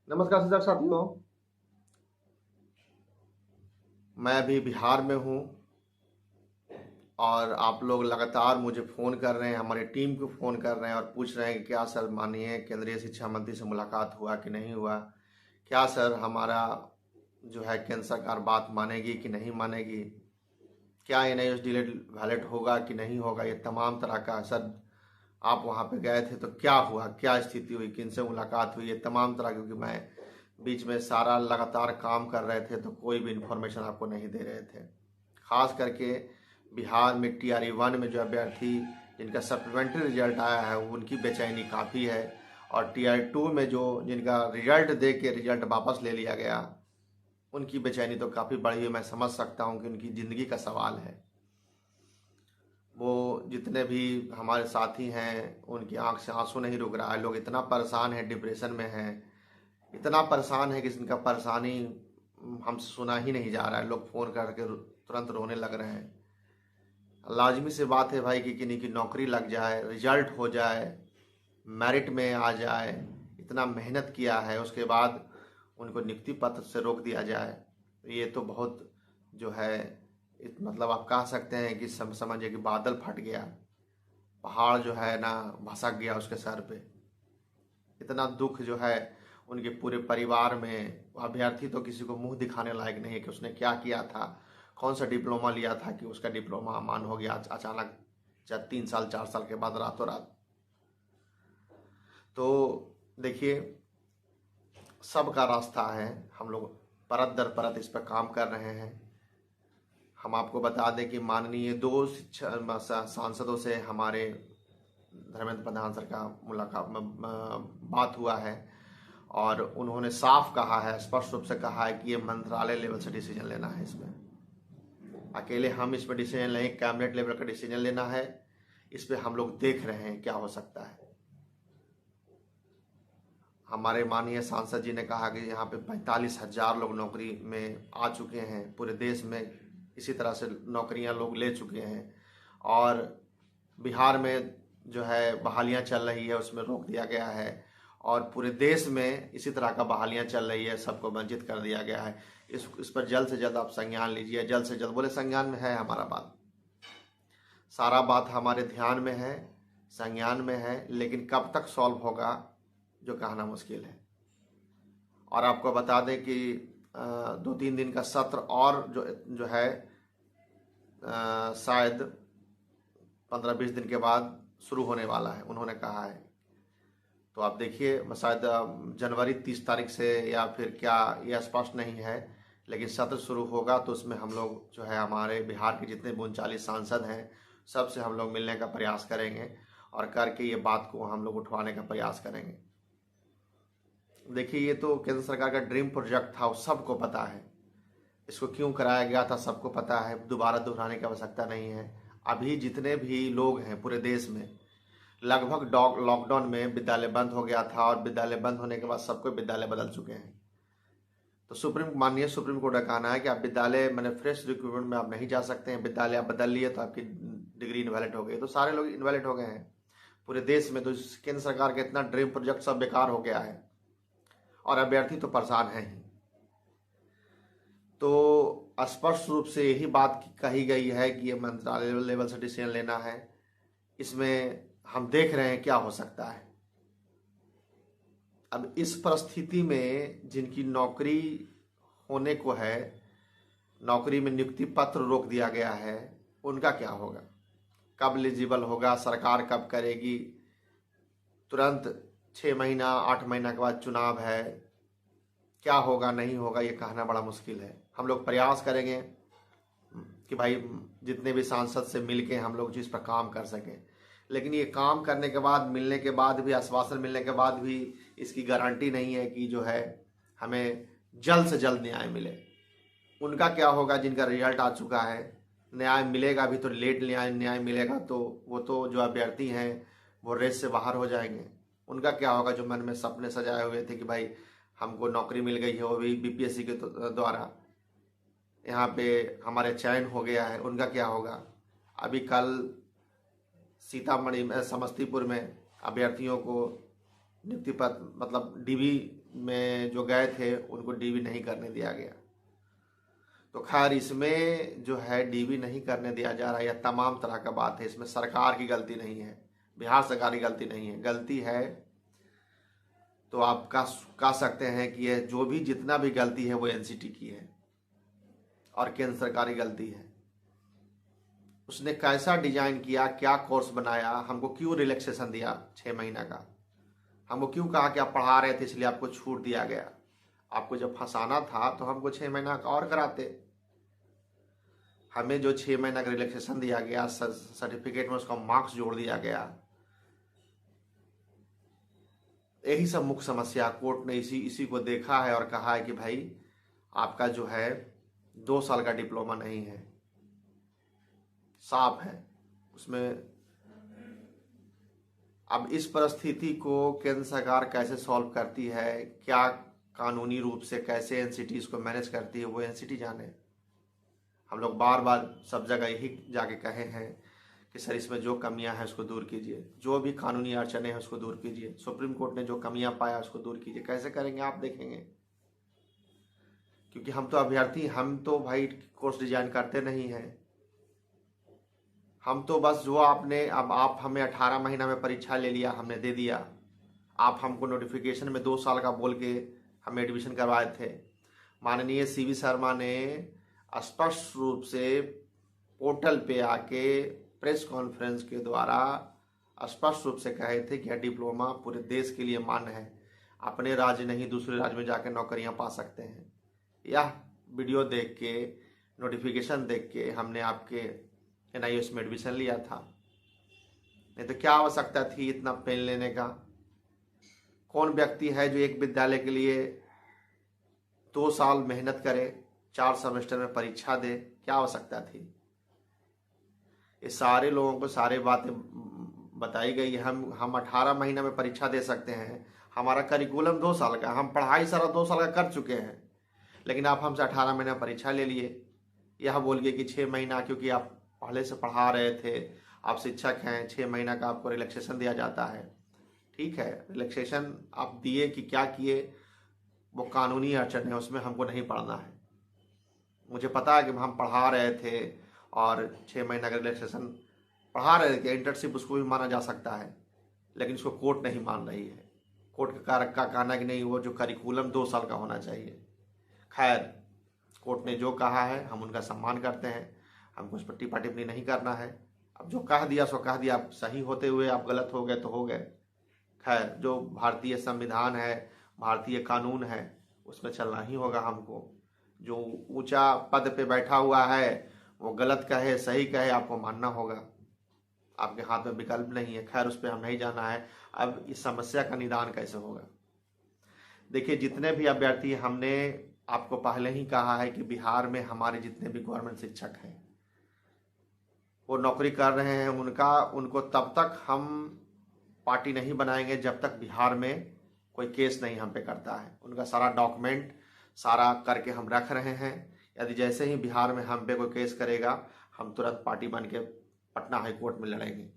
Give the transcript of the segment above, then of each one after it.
नमस्कार शिक्षक साथियों। मैं अभी बिहार में हूँ और आप लोग लगातार मुझे फ़ोन कर रहे हैं, हमारी टीम को फ़ोन कर रहे हैं और पूछ रहे हैं कि क्या सर माननीय केंद्रीय शिक्षा मंत्री से मुलाकात हुआ कि नहीं हुआ। क्या सर हमारा जो है केंद्र सरकार बात मानेगी कि नहीं मानेगी। क्या एनआईओएस डिलेट वैलिड होगा कि नहीं होगा। ये तमाम तरह का सर आप वहाँ पे गए थे तो क्या हुआ, क्या स्थिति हुई, किनसे मुलाकात हुई, ये तमाम तरह, क्योंकि मैं बीच में सारा लगातार काम कर रहे थे तो कोई भी इन्फॉर्मेशन आपको नहीं दे रहे थे। खास करके बिहार में TRE 1 में जो अभ्यर्थी जिनका सप्लीमेंट्री रिजल्ट आया है उनकी बेचैनी काफ़ी है, और TRE 2 में जो जिनका रिजल्ट दे के रिजल्ट वापस ले लिया गया उनकी बेचैनी तो काफ़ी बड़ी है। मैं समझ सकता हूँ कि उनकी ज़िंदगी का सवाल है। वो जितने भी हमारे साथी हैं उनकी आंख से आंसू नहीं रुक रहा है। लोग इतना परेशान हैं, डिप्रेशन में हैं, इतना परेशान है कि इनका परेशानी हमसे सुना ही नहीं जा रहा है। लोग फ़ोन करके तुरंत रोने लग रहे हैं। लाजमी से बात है भाई कि किन्हीं की नौकरी लग जाए, रिजल्ट हो जाए, मेरिट में आ जाए, इतना मेहनत किया है उसके बाद उनको नियुक्ति पत्र से रोक दिया जाए। ये तो बहुत जो है मतलब आप कह सकते हैं कि समझिए कि बादल फट गया, पहाड़ जो है ना भसक गया उसके सर पे। इतना दुख जो है उनके पूरे परिवार में। अभ्यर्थी तो किसी को मुंह दिखाने लायक नहीं है कि उसने क्या किया था, कौन सा डिप्लोमा लिया था कि उसका डिप्लोमा अमान हो गया अचानक 3 साल 4 साल के बाद रातों रात। तो देखिए, सबका रास्ता है, हम लोग परत दर परत इस पर काम कर रहे हैं। हम आपको बता दें कि माननीय 2 शिक्षा सांसदों से हमारे धर्मेंद्र प्रधान सर का मुलाकात बात हुआ है और उन्होंने साफ कहा है, स्पष्ट रूप से कहा है कि ये मंत्रालय लेवल से डिसीजन लेना है। इसमें अकेले हम इस पर डिसीजन लें, कैबिनेट लेवल का डिसीजन लेना है। इस पर हम लोग देख रहे हैं क्या हो सकता है। हमारे माननीय सांसद जी ने कहा कि यहाँ पे 45,000 लोग नौकरी में आ चुके हैं, पूरे देश में इसी तरह से नौकरियाँ लोग ले चुके हैं, और बिहार में जो है बहालियाँ चल रही है उसमें रोक दिया गया है, और पूरे देश में इसी तरह का बहालियाँ चल रही है, सबको वंचित कर दिया गया है। इस पर जल्द से जल्द आप संज्ञान लीजिए, जल्द से जल्द। बोले संज्ञान में है हमारा बात, सारा बात हमारे ध्यान में है, संज्ञान में है, लेकिन कब तक सॉल्व होगा जो कहना मुश्किल है। और आपको बता दें कि 2-3 दिन का सत्र और जो है शायद 15-20 दिन के बाद शुरू होने वाला है, उन्होंने कहा है। तो आप देखिए, शायद जनवरी 30 तारीख से या फिर क्या, यह स्पष्ट नहीं है, लेकिन सत्र शुरू होगा तो उसमें हम लोग जो है हमारे बिहार के जितने भी 39 सांसद हैं सबसे हम लोग मिलने का प्रयास करेंगे और करके ये बात को हम लोग उठवाने का प्रयास करेंगे। देखिए, ये तो केंद्र सरकार का ड्रीम प्रोजेक्ट था, वो सबको पता है। इसको क्यों कराया गया था सबको पता है, दोबारा दोहराने की आवश्यकता नहीं है। अभी जितने भी लोग हैं पूरे देश में, लगभग लॉकडाउन में विद्यालय बंद हो गया था और विद्यालय बंद होने के बाद सबको विद्यालय बदल चुके हैं। तो माननीय सुप्रीम कोर्ट का कहना है कि आप विद्यालय मैंने फ्रेश रिक्रूटमेंट में आप नहीं जा सकते हैं। विद्यालय आप बदल लिए तो आपकी डिग्री इनवैलिड हो गई। तो सारे लोग इनवैलिड हो गए हैं पूरे देश में। तो केंद्र सरकार का इतना ड्रीम प्रोजेक्ट सब बेकार हो गया है और अभ्यर्थी तो परेशान है ही। तो स्पष्ट रूप से यही बात कही गई है कि ये मंत्रालय लेवल से डिसीजन लेना है। इसमें हम देख रहे हैं क्या हो सकता है। अब इस परिस्थिति में जिनकी नौकरी होने को है, नौकरी में नियुक्ति पत्र रोक दिया गया है, उनका क्या होगा, कब एलिजिबल होगा, सरकार कब करेगी। तुरंत 6 महीना 8 महीना के बाद चुनाव है, क्या होगा नहीं होगा ये कहना बड़ा मुश्किल है। हम लोग प्रयास करेंगे कि भाई जितने भी सांसद से मिलके हम लोग जिस पर काम कर सकें, लेकिन ये काम करने के बाद, मिलने के बाद भी, आश्वासन मिलने के बाद भी इसकी गारंटी नहीं है कि जो है हमें जल्द से जल्द न्याय मिले। उनका क्या होगा जिनका रिजल्ट आ चुका है, न्याय मिलेगा भी तो लेट न्याय मिलेगा, तो वो तो जो अभ्यर्थी हैं वो रेस से बाहर हो जाएंगे। उनका क्या होगा जो मन में सपने सजाए हुए थे कि भाई हमको नौकरी मिल गई है, वो भी BPSC के द्वारा, यहाँ पे हमारे चयन हो गया है, उनका क्या होगा। अभी कल सीतामढ़ी में, समस्तीपुर में अभ्यर्थियों को नियुक्ति पत्र मतलब DB में जो गए थे उनको डीवी नहीं करने दिया गया। तो खैर इसमें जो है डीवी नहीं करने दिया जा रहा है, यह तमाम तरह का बात है। इसमें सरकार की गलती नहीं है, बिहार सरकार की गलती नहीं है। गलती है तो आप कह सकते हैं कि यह जो भी जितना भी गलती है वो एनसीटी की है और केंद्र सरकार की गलती है। उसने कैसा डिजाइन किया, क्या कोर्स बनाया, हमको क्यों रिलैक्सेशन दिया 6 महीना का, हमको क्यों कहा कि आप पढ़ा रहे थे इसलिए आपको छूट दिया गया। आपको जब फंसाना था तो हमको 6 महीना का और कराते। हमें जो 6 महीना का रिलैक्सेशन दिया गया, सर्टिफिकेट में उसका मार्क्स जोड़ दिया गया, यही सब मुख्य समस्या। कोर्ट ने इसी को देखा है और कहा है कि भाई आपका जो है 2 साल का डिप्लोमा नहीं है, साफ है उसमें। अब इस परिस्थिति को केंद्र सरकार कैसे सॉल्व करती है, क्या कानूनी रूप से कैसे एनसीटीज को मैनेज करती है, वो एनसीटी जाने। हम लोग बार बार सब जगह यही जाके कहे हैं कि सर इसमें जो कमियां हैं उसको दूर कीजिए, जो भी कानूनी अड़चने हैं उसको दूर कीजिए। सुप्रीम कोर्ट ने जो कमियां पाया उसको दूर कीजिए। कैसे करेंगे आप देखेंगे, क्योंकि हम तो अभ्यर्थी, हम तो भाई कोर्स डिजाइन करते नहीं हैं। हम तो बस जो आपने, अब आप हमें 18 महीना में परीक्षा ले लिया, हमने दे दिया। आप हमको नोटिफिकेशन में 2 साल का बोल के हमें एडमिशन करवाए थे। माननीय सीवी शर्मा ने स्पष्ट रूप से पोर्टल पे आके प्रेस कॉन्फ्रेंस के द्वारा स्पष्ट रूप से कहे थे कि यह डिप्लोमा पूरे देश के लिए मान्य है, अपने राज्य नहीं दूसरे राज्य में जाकर नौकरियां पा सकते हैं। यह वीडियो देख के, नोटिफिकेशन देख के हमने आपके एनआईएस में एडमिशन लिया था। नहीं तो क्या आवश्यकता थी इतना पेन लेने का। कौन व्यक्ति है जो एक विद्यालय के लिए 2 साल मेहनत करे, 4 सेमेस्टर में परीक्षा दे, क्या आवश्यकता थी। ये सारे लोगों को सारे बातें बताई गई। हम 18 महीना में परीक्षा दे सकते हैं, हमारा करिकुलम 2 साल का, हम पढ़ाई सारा 2 साल का कर चुके हैं, लेकिन आप हमसे 18 महीना परीक्षा ले लिए। यह बोल गए कि 6 महीना क्योंकि आप पहले से पढ़ा रहे थे, आप शिक्षक हैं, 6 महीना का आपको रिलैक्सेशन दिया जाता है। ठीक है, रिलैक्सेशन आप दिए कि क्या किए वो कानूनी अड़चन है, उसमें हमको नहीं पढ़ना है। मुझे पता है कि हम पढ़ा रहे थे और 6 महीना का रिलैक्सेशन पढ़ा रहे थे, इंटर्नशिप उसको भी माना जा सकता है, लेकिन इसको कोर्ट नहीं मान रही है। कोर्ट का कहना है कि नहीं, वो जो करिकुलम 2 साल का होना चाहिए। खैर, कोर्ट ने जो कहा है हम उनका सम्मान करते हैं, हमको उस पर टिप्पणी टिप्पणी नहीं करना है। अब जो कह दिया सो कह दिया, आप सही होते हुए आप गलत हो गए तो हो गए। खैर, जो भारतीय संविधान है, भारतीय कानून है, उसमें चलना ही होगा हमको। जो ऊंचा पद पे बैठा हुआ है वो गलत कहे सही कहे, आपको मानना होगा, आपके हाथ में विकल्प नहीं है। खैर, उस पर हम नहीं जाना है। अब इस समस्या का निदान कैसे होगा। देखिए, जितने भी अभ्यर्थी, हमने आपको पहले ही कहा है कि बिहार में हमारे जितने भी गवर्नमेंट शिक्षक हैं वो नौकरी कर रहे हैं, उनको तब तक हम पार्टी नहीं बनाएंगे जब तक बिहार में कोई केस नहीं हम पे करता है। उनका सारा डॉक्यूमेंट सारा करके हम रख रहे हैं। यदि जैसे ही बिहार में हम पे कोई केस करेगा, हम तुरंत पार्टी बन के पटना हाई कोर्ट में लड़ेंगे।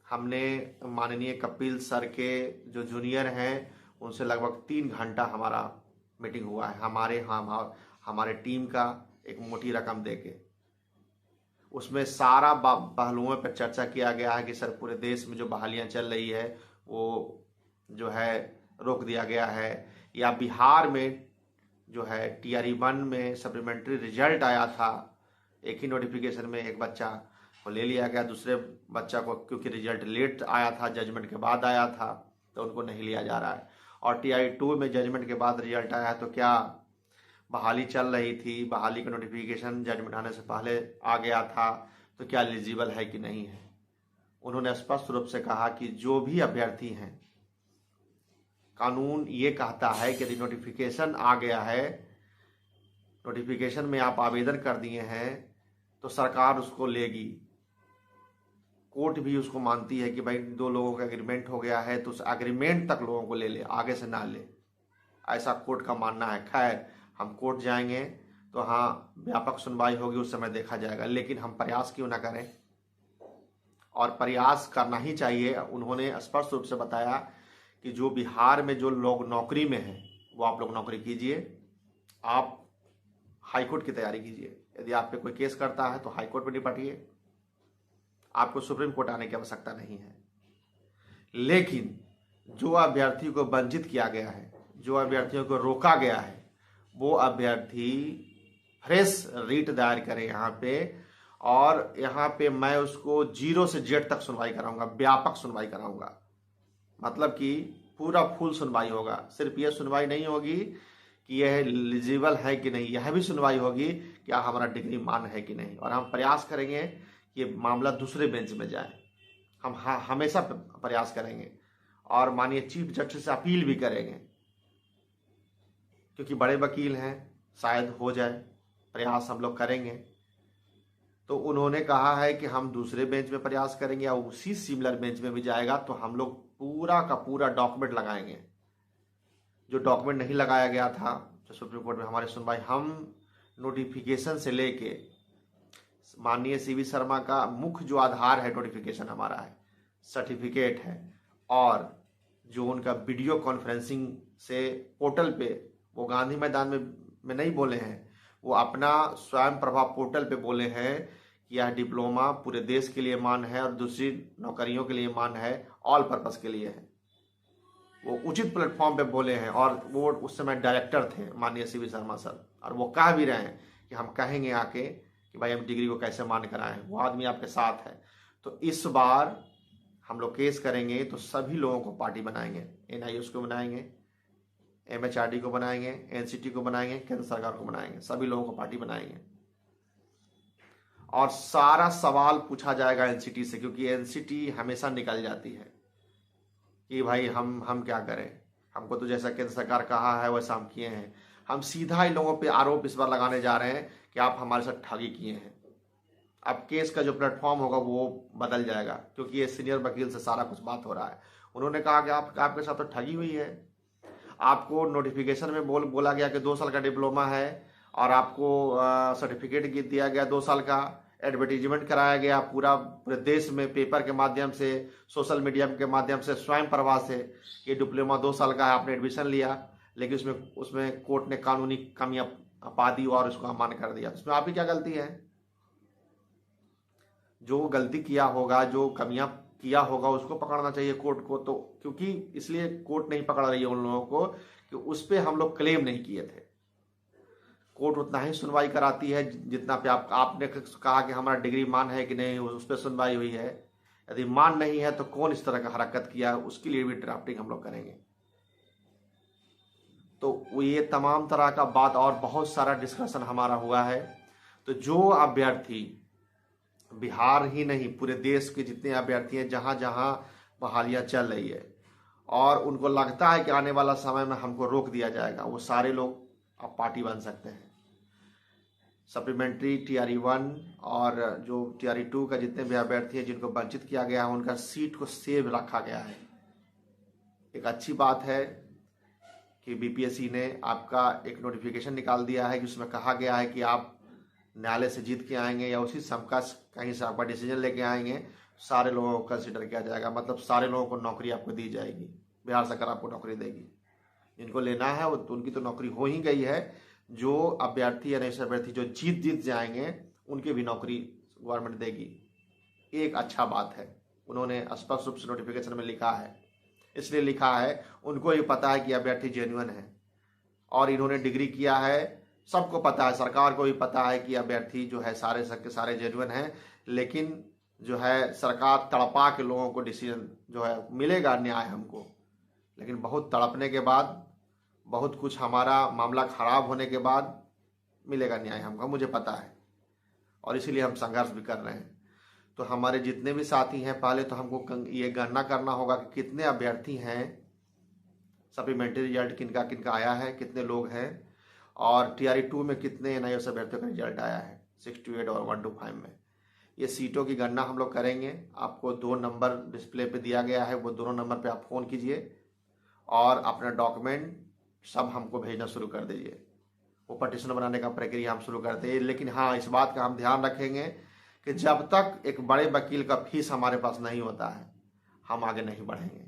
हमने माननीय कपिल सर के जो जूनियर हैं उनसे लगभग 3 घंटा हमारा मीटिंग हुआ है, हमारे टीम का एक मोटी रकम देके। उसमें सारा पहलुओं पर चर्चा किया गया है कि सर पूरे देश में जो बहालियां चल रही है वो जो है रोक दिया गया है, या बिहार में जो है TRE-1 में सप्लीमेंट्री रिजल्ट आया था, एक ही नोटिफिकेशन में एक बच्चा को ले लिया गया, दूसरे बच्चा को क्योंकि रिजल्ट लेट आया था, जजमेंट के बाद आया था, तो उनको नहीं लिया जा रहा है। और TRE-2 में जजमेंट के बाद रिजल्ट आया है, तो क्या बहाली चल रही थी, बहाली का नोटिफिकेशन जजमेंट आने से पहले आ गया था, तो क्या एलिजिबल है कि नहीं है। उन्होंने स्पष्ट रूप से कहा कि जो भी अभ्यर्थी हैं, कानून ये कहता है कि यदि नोटिफिकेशन आ गया है, नोटिफिकेशन में आप आवेदन कर दिए हैं, तो सरकार उसको लेगी। कोर्ट भी उसको मानती है कि भाई 2 लोगों का एग्रीमेंट हो गया है तो उस एग्रीमेंट तक लोगों को ले ले, आगे से ना ले, ऐसा कोर्ट का मानना है। खैर, हम कोर्ट जाएंगे तो हाँ व्यापक सुनवाई होगी, उस समय देखा जाएगा, लेकिन हम प्रयास क्यों ना करें, और प्रयास करना ही चाहिए। उन्होंने स्पष्ट रूप से बताया कि जो बिहार में जो लोग नौकरी में हैं वो आप लोग नौकरी कीजिए, आप हाईकोर्ट की तैयारी कीजिए। यदि आप पे कोई केस करता है तो हाईकोर्ट में निपटिए, आपको सुप्रीम कोर्ट आने की आवश्यकता नहीं है। लेकिन जो अभ्यर्थी को वंचित किया गया है, जो अभ्यर्थियों को रोका गया है, वो अभ्यर्थी फ्रेश रीट दायर करे यहाँ पे, और यहाँ पे मैं उसको 0 से Z तक सुनवाई कराऊंगा, व्यापक सुनवाई कराऊंगा। मतलब कि पूरा फुल सुनवाई होगा। सिर्फ यह सुनवाई नहीं होगी कि यह एलिजिबल है कि नहीं, यह भी सुनवाई होगी कि हमारा डिग्री मान्य है कि नहीं। और हम प्रयास करेंगे कि मामला दूसरे बेंच में जाए, हम हमेशा प्रयास करेंगे, और माननीय चीफ जस्टिस से अपील भी करेंगे, क्योंकि बड़े वकील हैं, शायद हो जाए, प्रयास हम लोग करेंगे। तो उन्होंने कहा है कि हम दूसरे बेंच में प्रयास करेंगे, या उसी सिमिलर बेंच में भी जाएगा तो हम लोग पूरा का पूरा डॉक्यूमेंट लगाएंगे। जो डॉक्यूमेंट नहीं लगाया गया था तो सुप्रीम कोर्ट में हमारी सुनवाई, हम नोटिफिकेशन से लेके माननीय सीवी शर्मा का मुख्य जो आधार है नोटिफिकेशन हमारा है, सर्टिफिकेट है, और जो उनका वीडियो कॉन्फ्रेंसिंग से पोर्टल पे, वो गांधी मैदान में नहीं बोले हैं, वो अपना स्वयं प्रभा पोर्टल पे बोले हैं कि यह डिप्लोमा पूरे देश के लिए मान्य है और दूसरी नौकरियों के लिए मान्य है, ऑल पर्पस के लिए है। वो उचित प्लेटफॉर्म पे बोले हैं, और वो उस समय डायरेक्टर थे माननीय सीवी शर्मा सर, और वो कह भी रहे हैं कि हम कहेंगे आके कि भाई हम डिग्री को कैसे मान्य कराएं, वो आदमी आपके साथ है। तो इस बार हम लोग केस करेंगे तो सभी लोगों को पार्टी बनाएंगे, NIOS को बनाएंगे, MHRD को बनाएंगे, NCT को बनाएंगे, केंद्र सरकार को बनाएंगे, सभी लोगों को पार्टी बनाएंगे। और सारा सवाल पूछा जाएगा NCT से, क्योंकि NCT हमेशा निकल जाती है कि भाई हम क्या करें, हमको तो जैसा केंद्र सरकार कहा है वैसा हम किए हैं। हम सीधा इन लोगों पे आरोप इस बार लगाने जा रहे हैं कि आप हमारे साथ ठगी किए हैं। अब केस का जो प्लेटफॉर्म होगा वो बदल जाएगा, क्योंकि ये सीनियर वकील से सारा कुछ बात हो रहा है। उन्होंने कहा कि आपके साथ तो ठगी हुई है, आपको नोटिफिकेशन में बोला गया कि 2 साल का डिप्लोमा है, और आपको सर्टिफिकेट दिया गया 2 साल का, एडवर्टीजमेंट कराया गया पूरे देश में, पेपर के माध्यम से, सोशल मीडिया के माध्यम से, स्वयं प्रभा से, ये डिप्लोमा 2 साल का है, आपने एडमिशन लिया, लेकिन उसमें कोर्ट ने कानूनी कमियां पा दी और उसको अमान्य कर दिया। उसमें आपकी क्या गलती है? जो गलती किया होगा, जो कमियां किया होगा, उसको पकड़ना चाहिए कोर्ट को। तो क्योंकि इसलिए कोर्ट नहीं पकड़ रही है उन लोगों को कि उस पर हम लोग क्लेम नहीं किए थे। कोर्ट उतना ही सुनवाई कराती है जितना पे आपने कहा कि हमारा डिग्री मान है कि नहीं, उस पर सुनवाई हुई है। यदि मान नहीं है तो कौन इस तरह का हरकत किया, उसके लिए भी ड्राफ्टिंग हम लोग करेंगे। तो ये तमाम तरह का बात और बहुत सारा डिस्कशन हमारा हुआ है। तो जो अभ्यर्थी, बिहार ही नहीं पूरे देश के जितने अभ्यर्थी हैं, जहां जहां बहालियां चल रही है और उनको लगता है कि आने वाला समय में हमको रोक दिया जाएगा, वो सारे लोग अब पार्टी बन सकते हैं। सप्लीमेंट्री TRE 1 और जो TRE 2 का जितने भी अभ्यर्थी हैं जिनको वंचित किया गया है, उनका सीट को सेव रखा गया है। एक अच्छी बात है कि BPSC ने आपका एक नोटिफिकेशन निकाल दिया है कि उसमें कहा गया है कि आप न्यायालय से जीत के आएंगे या उसी समकक्ष कहीं से आपका डिसीजन लेके आएंगे, सारे लोगों को कंसिडर किया जाएगा। मतलब सारे लोगों को नौकरी आपको दी जाएगी, बिहार सरकार आपको नौकरी देगी। जिनको लेना है वो उनकी तो नौकरी हो ही गई है। जो अभ्यर्थी या ऐसे अभ्यर्थी जो जीत जाएंगे उनकी भी नौकरी गवर्नमेंट देगी। एक अच्छा बात है, उन्होंने स्पष्ट रूप से नोटिफिकेशन में लिखा है। इसलिए लिखा है, उनको ये पता है कि अभ्यर्थी जेन्युइन है और इन्होंने डिग्री किया है। सबको पता है, सरकार को भी पता है कि अभ्यर्थी जो है सारे के सारे जेन्युइन हैं। लेकिन जो है सरकार तड़पा के लोगों को डिसीजन जो है मिलेगा न्याय हमको, लेकिन बहुत तड़पने के बाद, बहुत कुछ हमारा मामला खराब होने के बाद मिलेगा न्याय हमको, मुझे पता है। और इसीलिए हम संघर्ष भी कर रहे हैं। तो हमारे जितने भी साथी हैं, पहले तो हमको ये गणना करना होगा कि कितने अभ्यर्थी हैं, सप्लीमेंट्री रिजल्ट किनका किनका आया है, कितने लोग हैं, और TRE 2 में कितने NIOS अभ्यर्थियों का रिजल्ट आया है 628 और 125 में। ये सीटों की गणना हम लोग करेंगे। आपको 2 नंबर डिस्प्ले पे दिया गया है, वो दोनों नंबर पे आप फ़ोन कीजिए और अपना डॉक्यूमेंट सब हमको भेजना शुरू कर दीजिए। वो पटिशन बनाने का प्रक्रिया हम शुरू करते हैं। लेकिन हाँ, इस बात का हम ध्यान रखेंगे कि जब तक एक बड़े वकील का फीस हमारे पास नहीं होता है, हम आगे नहीं बढ़ेंगे।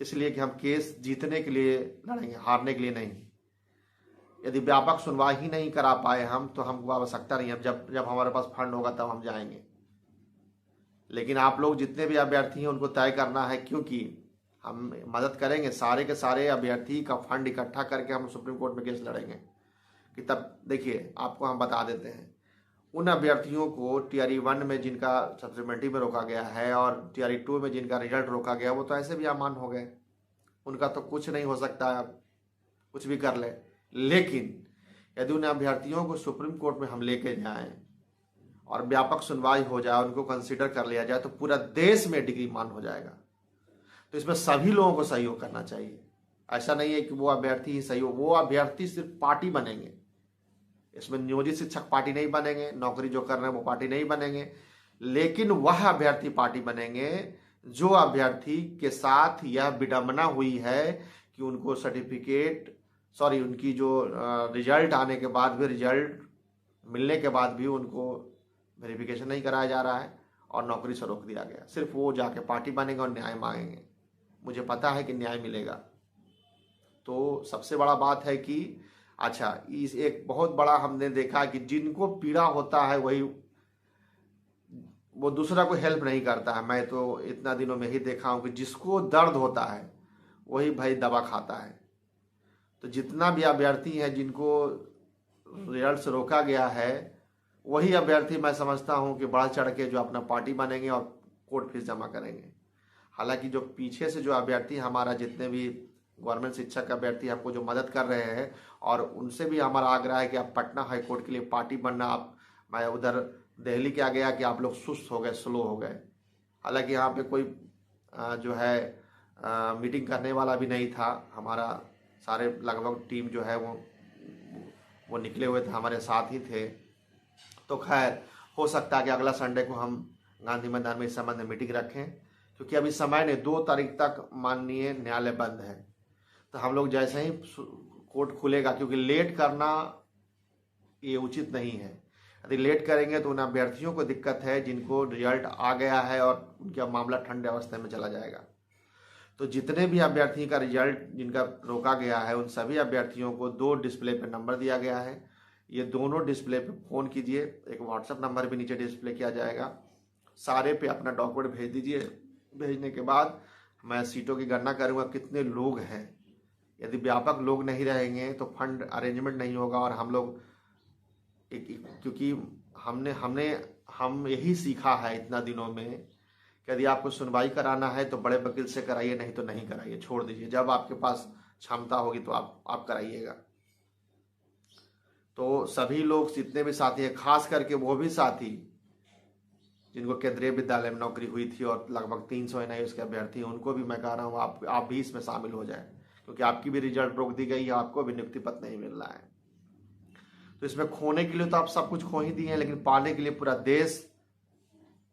इसलिए कि हम केस जीतने के लिए लड़ेंगे, हारने के लिए नहीं। यदि व्यापक सुनवाई ही नहीं करा पाए हम, तो हमको आवश्यकता नहीं है। जब जब हमारे पास फंड होगा तब हम जाएंगे। लेकिन आप लोग जितने भी अभ्यर्थी हैं उनको तय करना है, क्योंकि हम मदद करेंगे। सारे के सारे अभ्यर्थी का फंड इकट्ठा करके हम सुप्रीम कोर्ट में केस लड़ेंगे। कि तब देखिए, आपको हम बता देते हैं, उन अभ्यर्थियों को टीआरई 1 में जिनका सप्लीमेंट्री में रोका गया है और टीआरई 2 में जिनका रिजल्ट रोका गया, वो तो ऐसे भी अमान हो गए, उनका तो कुछ नहीं हो सकता, कुछ भी कर ले। लेकिन यदि उन अभ्यर्थियों को सुप्रीम कोर्ट में हम लेके जाएं और व्यापक सुनवाई हो जाए, उनको कंसीडर कर लिया जाए, तो पूरा देश में डिग्री मान हो जाएगा। तो इसमें सभी लोगों को सहयोग करना चाहिए। ऐसा नहीं है कि वो अभ्यर्थी ही सहयोग, वो अभ्यर्थी सिर्फ पार्टी बनेंगे। इसमें नियोजित शिक्षक पार्टी नहीं बनेंगे, नौकरी जो कर रहे हैं वो पार्टी नहीं बनेंगे, लेकिन वह अभ्यर्थी पार्टी बनेंगे जो अभ्यर्थी के साथ यह विडंबना हुई है कि उनको उनकी जो रिजल्ट आने के बाद भी, रिजल्ट मिलने के बाद भी उनको वेरिफिकेशन नहीं कराया जा रहा है और नौकरी से रोक दिया गया। सिर्फ वो जाके पार्टी बनेंगे और न्याय मांगेंगे। मुझे पता है कि न्याय मिलेगा। तो सबसे बड़ा बात है कि अच्छा, इस एक बहुत बड़ा हमने देखा कि जिनको पीड़ा होता है वही, वो दूसरा को हेल्प नहीं करता है। मैं तो इतना दिनों में ही देखा हूं कि जिसको दर्द होता है वही भाई दवा खाता है। तो जितना भी अभ्यर्थी है जिनको रिजल्ट से रोका गया है, वही अभ्यर्थी मैं समझता हूं कि बढ़ चढ़ के जो अपना पार्टी बनेंगे और कोर्ट फीस जमा करेंगे। हालांकि जो पीछे से जो अभ्यर्थी हमारा, जितने भी गवर्नमेंट शिक्षक अभ्यर्थी हमको जो मदद कर रहे हैं, और उनसे भी हमारा आग्रह है कि आप पटना हाई कोर्ट के लिए पार्टी बनना। मैं उधर दिल्ली क्या गया कि आप लोग सुस्त हो गए, स्लो हो गए। हालांकि यहाँ पे कोई जो है मीटिंग करने वाला भी नहीं था। हमारा सारे लगभग टीम जो है वो निकले हुए थे, हमारे साथ ही थे। तो खैर, हो सकता है कि अगला संडे को हम गांधी मैदान में इस संबंध में मीटिंग रखें, क्योंकि अभी समय ने 2 तारीख तक माननीय न्यायालय बंद है। तो हम लोग जैसे ही कोर्ट खुलेगा, क्योंकि लेट करना ये उचित नहीं है। यदि लेट करेंगे तो उन अभ्यर्थियों को दिक्कत है जिनको रिजल्ट आ गया है और उनका मामला ठंडे अवस्था में चला जाएगा। तो जितने भी अभ्यर्थी का रिजल्ट जिनका रोका गया है, उन सभी अभ्यर्थियों को 2 डिस्प्ले पे नंबर दिया गया है। ये दोनों डिस्प्ले पे फ़ोन कीजिए, एक व्हाट्सएप नंबर भी नीचे डिस्प्ले किया जाएगा। सारे पे अपना डॉक्यूमेंट भेज दीजिए। भेजने के बाद मैं सीटों की गणना करूँगा कितने लोग हैं। यदि व्यापक लोग नहीं रहेंगे तो फंड अरेंजमेंट नहीं होगा। और हम लोग क्योंकि हम यही सीखा है इतना दिनों में कि यदि आपको सुनवाई कराना है तो बड़े वकील से कराइए, नहीं तो नहीं कराइए, छोड़ दीजिए। जब आपके पास क्षमता होगी तो आप कराइएगा। तो सभी लोग जितने भी साथी हैं, खास करके वो भी साथी जिनको केंद्रीय विद्यालय में नौकरी हुई थी और लगभग 300 NIOS के अभ्यर्थी हैं, उनको भी मैं कह रहा हूँ आप भी इसमें शामिल हो जाए, क्योंकि आपकी भी रिजल्ट रोक दी गई है, आपको भी नियुक्ति पत्र नहीं मिल रहा है। तो इसमें खोने के लिए तो आप सब कुछ खो ही दिए हैं, लेकिन पाने के लिए पूरा देश,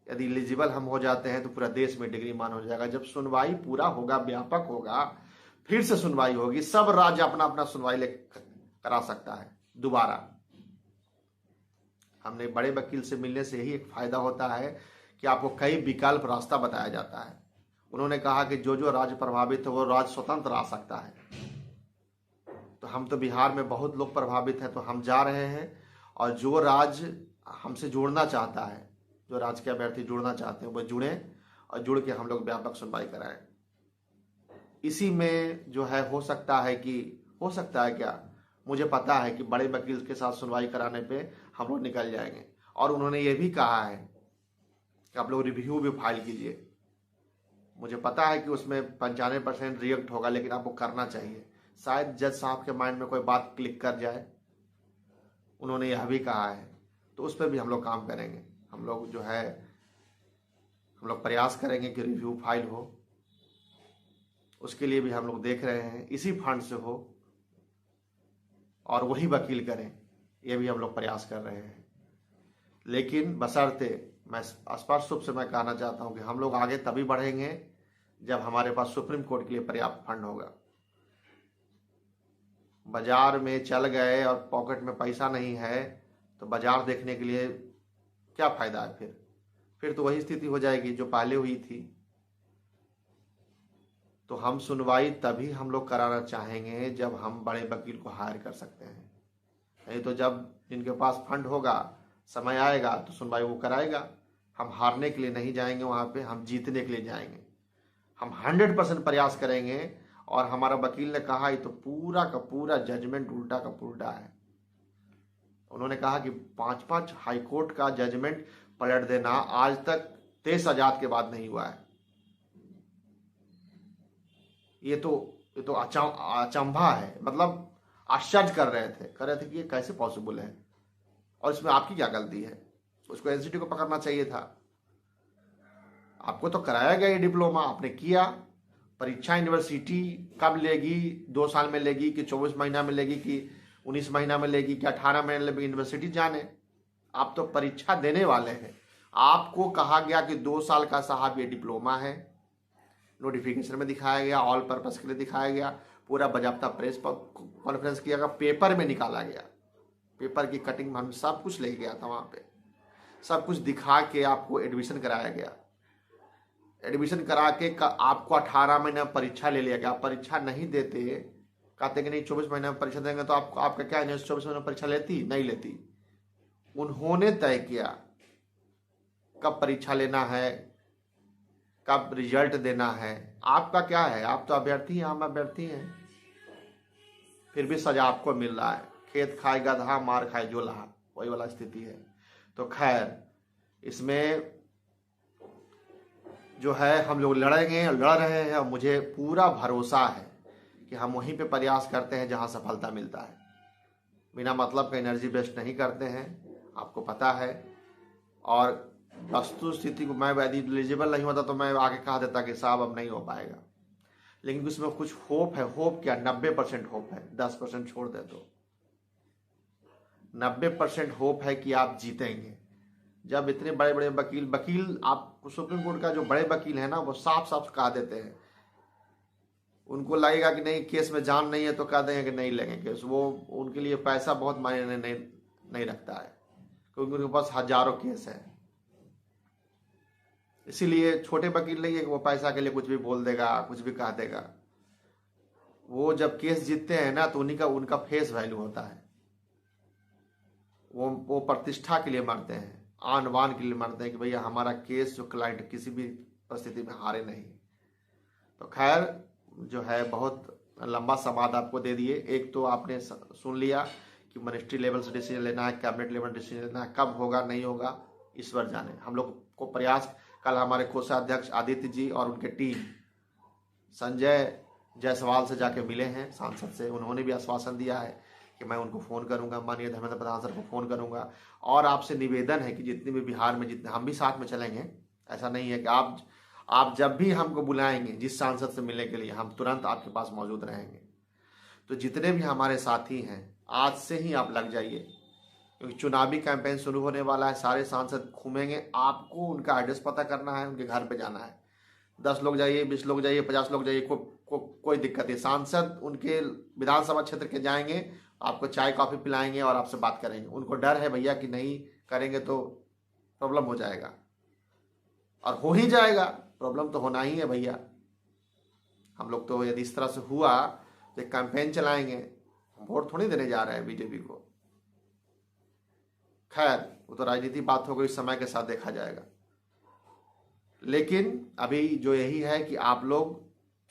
यदि एलिजिबल हम हो जाते हैं तो पूरा देश में डिग्री मान हो जाएगा। जब सुनवाई पूरा होगा, व्यापक होगा, फिर से सुनवाई होगी, सब राज्य अपना अपना सुनवाई करा सकता है दोबारा। हमने बड़े वकील से मिलने से यही एक फायदा होता है कि आपको कई विकल्प रास्ता बताया जाता है। उन्होंने कहा कि जो जो राज्य प्रभावित है वो राज्य स्वतंत्र आ सकता है। तो हम तो बिहार में बहुत लोग प्रभावित हैं, तो हम जा रहे हैं। और जो राज्य हमसे जुड़ना चाहता है, जो राज्य के अभ्यर्थी जुड़ना चाहते हैं, वो जुड़ें और जुड़ के हम लोग व्यापक सुनवाई कराएं। इसी में जो है हो सकता है क्या, मुझे पता है कि बड़े वकील के साथ सुनवाई कराने पे हम लोग निकल जाएंगे। और उन्होंने ये भी कहा है कि आप लोग रिव्यू भी फाइल कीजिए। मुझे पता है कि उसमें 95% रिजेक्ट होगा, लेकिन आपको करना चाहिए। शायद जज साहब के माइंड में कोई बात क्लिक कर जाए, उन्होंने यह भी कहा है। तो उस पर भी हम लोग काम करेंगे। हम लोग प्रयास करेंगे कि रिव्यू फाइल हो। उसके लिए भी हम लोग देख रहे हैं इसी फंड से हो और वही वकील करें, ये भी हम लोग प्रयास कर रहे हैं। लेकिन बशर्ते, मैं स्पष्ट रूप से मैं कहना चाहता हूं कि हम लोग आगे तभी बढ़ेंगे जब हमारे पास सुप्रीम कोर्ट के लिए पर्याप्त फंड होगा। बाजार में चल गए और पॉकेट में पैसा नहीं है तो बाजार देखने के लिए क्या फायदा है? फिर तो वही स्थिति हो जाएगी जो पहले हुई थी। तो हम सुनवाई तभी हम लोग कराना चाहेंगे जब हम बड़े वकील को हायर कर सकते हैं। नहीं तो जब जिनके पास फंड होगा, समय आएगा तो सुनवाई वो कराएगा। हम हारने के लिए नहीं जाएंगे वहाँ पे, हम जीतने के लिए जाएंगे। हम 100% प्रयास करेंगे। और हमारा वकील ने कहा ये तो पूरा का पूरा जजमेंट उल्टा का पुल्टा है। उन्होंने कहा कि 5-5 हाईकोर्ट का जजमेंट पलट देना आज तक देश आजाद के बाद नहीं हुआ है। ये तो अचंभा है। मतलब आश्चर्य कर रहे थे कि ये कैसे पॉसिबल है और इसमें आपकी क्या गलती है। उसको एनसीटी को पकड़ना चाहिए था। आपको तो कराया गया ये डिप्लोमा, आपने किया। परीक्षा यूनिवर्सिटी कब लेगी, 2 साल में लेगी कि 24 महीना में लेगी कि 19 महीना में लेगी कि 18 महीने में लेगी, यूनिवर्सिटी जाने। आप तो परीक्षा देने वाले हैं। आपको कहा गया कि 2 साल का साहब ये डिप्लोमा है। नोटिफिकेशन में दिखाया गया, ऑल पर्पस के लिए दिखाया गया, पूरा बजाबता प्रेस कॉन्फ्रेंस किया गया, पेपर में निकाला गया, पेपर की कटिंग हम सब कुछ ले गया था वहाँ पे, सब कुछ दिखा के आपको एडमिशन कराया गया। एडमिशन करा के आपको 18 महीने परीक्षा ले लिया गया। आप परीक्षा नहीं देते, कहते कि नहीं 24 महीने में परीक्षा देंगे, तो आपका क्या 24 महीने में परीक्षा लेती नहीं लेती। उन्होंने तय किया कब परीक्षा लेना है, कब रिजल्ट देना है। आपका क्या है, आप तो अभ्यर्थी हैं, हम अभ्यर्थी हैं, फिर भी सजा आपको मिल रहा है। खेत खाए गधा, मार खाए जोला, वही वाला स्थिति है। तो खैर इसमें जो है हम लोग लड़ रहे हैं और मुझे पूरा भरोसा है कि हम वहीं पे प्रयास करते हैं जहां सफलता मिलता है। बिना मतलब का एनर्जी वेस्ट नहीं करते हैं, आपको पता है। और वस्तु स्थिति को मैं यदि एलिजिबल नहीं होता तो मैं आगे कहा देता कि साहब अब नहीं हो पाएगा, लेकिन उसमें कुछ होप है। होप क्या, 90% होप है, 10% छोड़ दे तो 90% होप है कि आप जीतेंगे। जब इतने बड़े बड़े वकील आप सुप्रीम कोर्ट का जो बड़े वकील है ना, वो साफ साफ कहा देते हैं। उनको लगेगा कि नहीं केस में जान नहीं है तो कह देंगे कि नहीं लेंगे केस। वो उनके लिए पैसा बहुत मायने नहीं रखता है, क्योंकि उनके पास हजारों केस है। इसीलिए छोटे वकील नहीं है कि वो पैसा के लिए कुछ भी बोल देगा, कुछ भी कह देगा। वो जब केस जीतते हैं ना तो उनका फेस वैल्यू होता है। वो प्रतिष्ठा के लिए मरते हैं, आन बान के लिए मरते हैं कि भैया हमारा केस जो क्लाइंट किसी भी परिस्थिति में हारे नहीं। तो खैर जो है बहुत लंबा संवाद आपको दे दिए। एक तो आपने सुन लिया कि मिनिस्ट्री लेवल से डिसीजन लेना है, कैबिनेट लेवल डिसीजन लेना है, कब होगा नहीं होगा ईश्वर जाने। हम लोग को प्रयास, कल हमारे कोषाध्यक्ष आदित्य जी और उनके टीम संजय जायसवाल से जाके मिले हैं, सांसद से। उन्होंने भी आश्वासन दिया है कि मैं उनको फ़ोन करूंगा, माननीय धर्मेंद्र प्रधान सर को फ़ोन करूंगा। और आपसे निवेदन है कि जितने भी बिहार में जितने, हम भी साथ में चलेंगे। ऐसा नहीं है कि आप जब भी हमको बुलाएंगे जिस सांसद से मिलने के लिए, हम तुरंत आपके पास मौजूद रहेंगे। तो जितने भी हमारे साथी हैं आज से ही आप लग जाइए, क्योंकि चुनावी कैंपेन शुरू होने वाला है। सारे सांसद घूमेंगे, आपको उनका एड्रेस पता करना है, उनके घर पे जाना है। 10 लोग जाइए, 20 लोग जाइए, 50 लोग जाइए, कोई दिक्कत नहीं। सांसद उनके विधानसभा क्षेत्र के जाएंगे, आपको चाय कॉफ़ी पिलाएंगे और आपसे बात करेंगे। उनको डर है भैया कि नहीं करेंगे तो प्रॉब्लम हो जाएगा, और हो ही जाएगा। प्रॉब्लम तो होना ही है भैया। हम लोग तो यदि इस तरह से हुआ तो एक कैंपेन चलाएंगे, वोट थोड़ी देने जा रहे हैं बीजेपी को। खैर वो तो राजनीति बात हो गई, समय के साथ देखा जाएगा। लेकिन अभी जो यही है कि आप लोग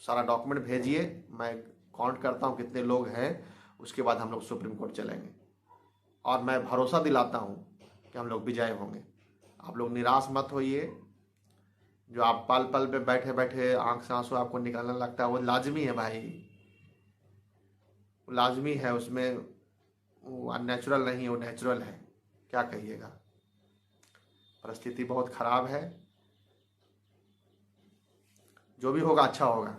सारा डॉक्यूमेंट भेजिए, मैं काउंट करता हूँ कितने लोग हैं, उसके बाद हम लोग सुप्रीम कोर्ट चलेंगे। और मैं भरोसा दिलाता हूँ कि हम लोग विजय होंगे। आप लोग निराश मत होइए। जो आप पल पल पे बैठे बैठे आंख से आंसू आपको निकलने लगता है, वो लाजमी है भाई, वो लाजमी है। उसमें वो अननेचुरल नहीं है, वो नेचुरल है। क्या कहिएगा, परिस्थिति बहुत खराब है। जो भी होगा अच्छा होगा।